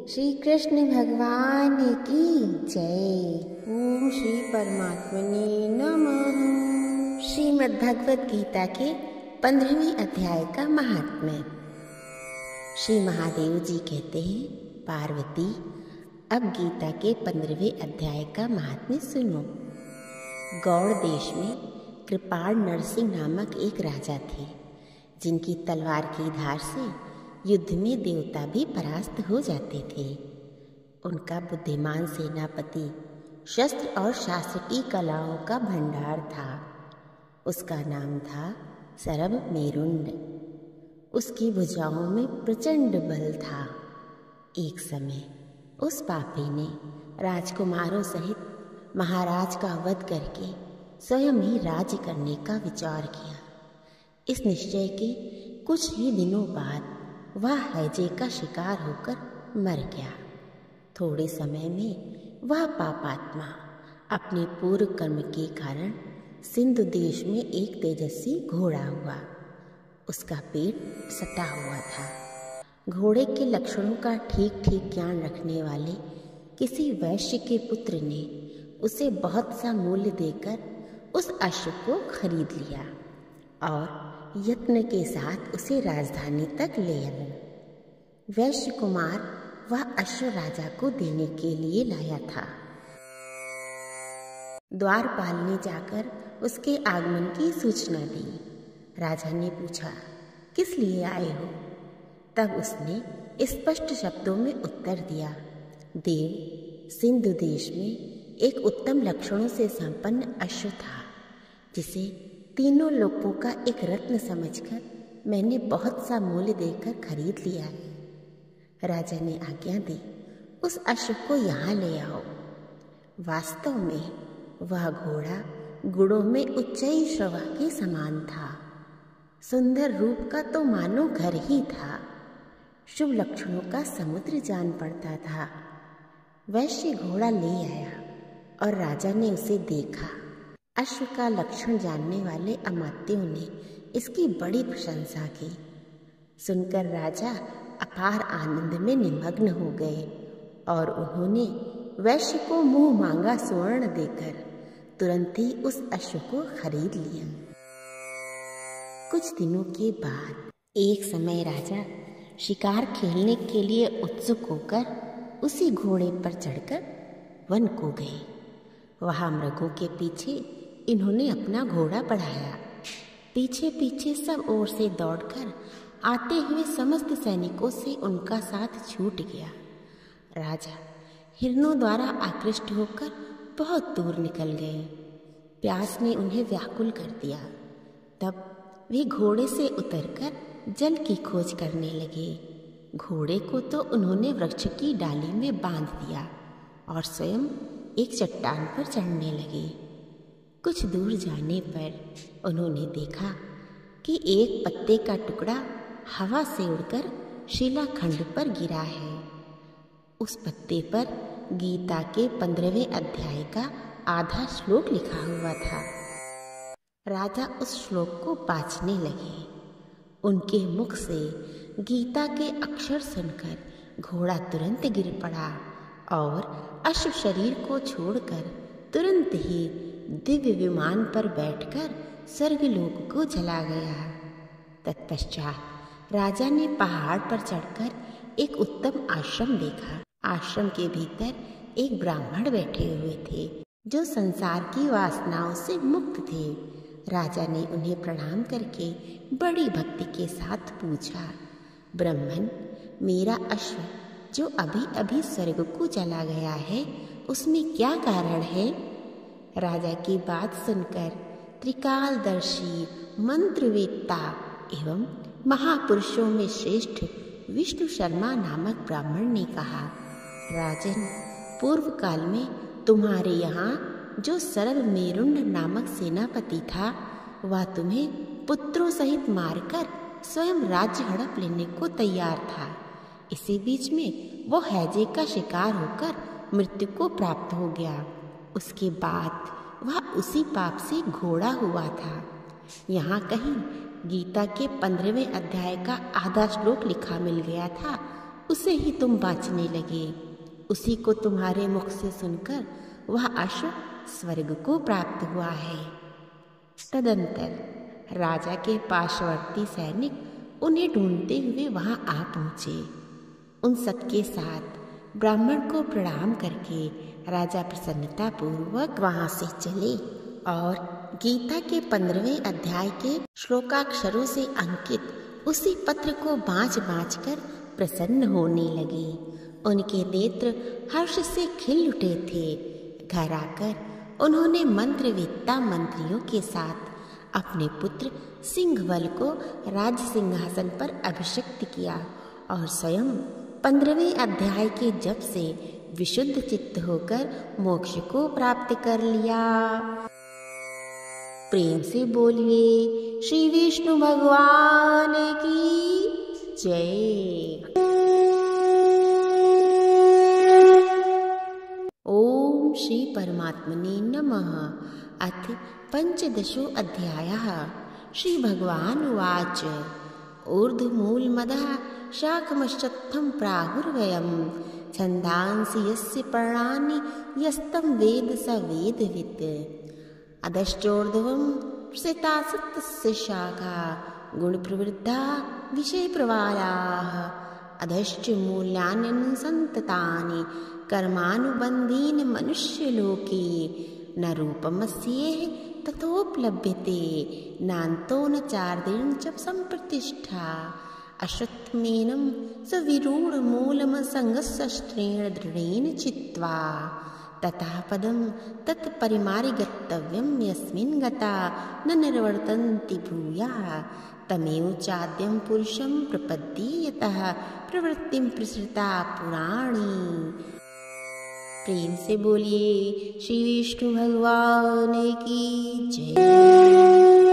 श्री कृष्ण भगवान की जय। ओम श्री परमात्मने नमः। श्रीमद् भगवत गीता के 15वें अध्याय का महात्म्य। श्री महादेव जी कहते हैं, पार्वती अब गीता के 15वें अध्याय का महात्म्य सुनो। गौड़ देश में कृपाण नरसिंह नामक एक राजा थे, जिनकी तलवार की धार से युद्ध में देवता भी परास्त हो जाते थे। उनका बुद्धिमान सेनापति शस्त्र और शास्त्र की कलाओं का भंडार था। उसका नाम था सरभ मेरुंड। उसकी भुजाओं में प्रचंड बल था। एक समय उस पापी ने राजकुमारों सहित महाराज का वध करके स्वयं ही राज्य करने का विचार किया। इस निश्चय के कुछ ही दिनों बाद वह हैजे का शिकार होकर मर गया। थोड़े समय में वह पापात्मा अपने पूर्व कर्म के कारण सिंधु देश में एक तेजस्वी घोड़ा हुआ। उसका पेट सटा हुआ था। घोड़े के लक्षणों का ठीक ठीक ज्ञान रखने वाले किसी वैश्य के पुत्र ने उसे बहुत सा मूल्य देकर उस अश्व को खरीद लिया और यत्न के साथ उसे राजधानी तक ले आया। वैश्य कुमार वह अश्व राजा को देने के लिए लाया था। द्वारपाल ने जाकर उसके आगमन की सूचना दी। राजा ने पूछा, किस लिए आए हो? तब उसने स्पष्ट शब्दों में उत्तर दिया, देव, सिंधु देश में एक उत्तम लक्षणों से संपन्न अश्व था, जिसे तीनों लोकों का एक रत्न समझकर मैंने बहुत सा मूल्य देकर खरीद लिया है। राजा ने आज्ञा दी, उस अश्व को यहाँ ले आओ। वास्तव में वह घोड़ा गुणों में उच्चई श्रवा के समान था। सुंदर रूप का तो मानो घर ही था। शुभ लक्षणों का समुद्र जान पड़ता था। वैश्य घोड़ा ले आया और राजा ने उसे देखा। अश्व का लक्षण जानने वाले अमात्यों ने इसकी बड़ी प्रशंसा की। सुनकर राजा अपार आनंद में निमग्न हो गए और उन्होंने वैश्य को मुंह मांगा स्वर्ण देकर तुरंत ही उस अश्व को खरीद लिया। कुछ दिनों के बाद एक समय राजा शिकार खेलने के लिए उत्सुक होकर उसी घोड़े पर चढ़कर वन को गए। वहां मृगों के पीछे इन्होंने अपना घोड़ा बढ़ाया। पीछे पीछे सब ओर से दौड़कर आते हुए समस्त सैनिकों से उनका साथ छूट गया। राजा हिरणों द्वारा आकृष्ट होकर बहुत दूर निकल गए। प्यास ने उन्हें व्याकुल कर दिया। तब वे घोड़े से उतरकर जल की खोज करने लगे। घोड़े को तो उन्होंने वृक्ष की डाली में बांध दिया और स्वयं एक चट्टान पर चढ़ने लगे। कुछ दूर जाने पर उन्होंने देखा कि एक पत्ते का टुकड़ा हवा से उड़कर शिलाखंड पर गिरा है। उस पत्ते पर गीता के 15वें अध्याय का आधा श्लोक लिखा हुआ था। राजा उस श्लोक को पाँचने लगे। उनके मुख से गीता के अक्षर सुनकर घोड़ा तुरंत गिर पड़ा और अश्व शरीर को छोड़कर तुरंत ही दिव्य विमान पर बैठकर स्वर्गलोक को चला गया। तत्पश्चात राजा ने पहाड़ पर चढ़कर एक उत्तम आश्रम देखा। आश्रम के भीतर एक ब्राह्मण बैठे हुए थे, जो संसार की वासनाओं से मुक्त थे। राजा ने उन्हें प्रणाम करके बड़ी भक्ति के साथ पूछा, ब्राह्मण, मेरा अश्व जो अभी अभी स्वर्ग को चला गया है, उसमें क्या कारण है? राजा की बात सुनकर त्रिकालदर्शी, मंत्रवेत्ता एवं महापुरुषों में श्रेष्ठ विष्णु शर्मा नामक ब्राह्मण ने कहा, राजन, पूर्व काल में तुम्हारे यहाँ जो सरभ मेरुंड नामक सेनापति था, वह तुम्हें पुत्रों सहित मारकर स्वयं राज्य हड़प लेने को तैयार था। इसी बीच में वो हैजे का शिकार होकर मृत्यु को प्राप्त हो गया। उसके बाद वह उसी पाप से घोड़ा हुआ था। यहाँ कहीं गीता के 15वें अध्याय का आधा श्लोक लिखा मिल गया था उसे ही तुम बांचने लगे। उसी को तुम्हारे मुख से सुनकर वह अश्व स्वर्ग को प्राप्त हुआ है। तदंतर राजा के पार्श्ववर्ती सैनिक उन्हें ढूंढते हुए वहां आ पहुंचे। उन सबके साथ ब्राह्मण को प्रणाम करके राजा प्रसन्नता पूर्वक वहां से चले और गीता के 15वें अध्याय के श्लोकाक्षरों से अंकित उसी पत्र को बाँच कर प्रसन्न होने लगे। उनके नेत्र हर्ष से खिल उठे थे। घर आकर उन्होंने मंत्रवेत्ता मंत्रियों के साथ अपने पुत्र सिंहबल को राज सिंहासन पर अभिषिक्त किया और स्वयं 15वें अध्याय के जप से विशुद्ध चित्त होकर मोक्ष को प्राप्त कर लिया। प्रेम से बोलिए श्री विष्णु भगवान की जय। ओम श्री परमात्मने नमः। अथ पंचदशो अध्यायः। श्री भगवान उवाच ऊर्ध्वमूलमदः शाखमश्चत्थं प्राहुर्वयम् छन्दांसि यस्य पर्णानि यस्तं वेद स वेदवित् अधश्चोर्ध्वं प्रसितास्तस्य शाखा गुणप्रवृद्धा विषयप्रवालाः अधश्च मूल्यान्यनुसन्ततानि कर्मानुबन्धेन मनुष्यलोके न रूपमस्येह तथोपलभ्यते नान्तो न चार्देन च सम्प्रतिष्ठा अश्वत्थमेनं सविरूढमूलमसङ्गशस्त्रेण दृढेन चित्वा ततः पदं तत्परिमार्गन्तव्यं यस्मिन् गता न निर्वर्तन्ति भूयः तमेव चाद्यं पुरुषं प्रपद्ये यतः प्रवृत्तिं प्रसृता पुराणी। प्रेम से बोलिए श्री विष्णु भगवान की जय।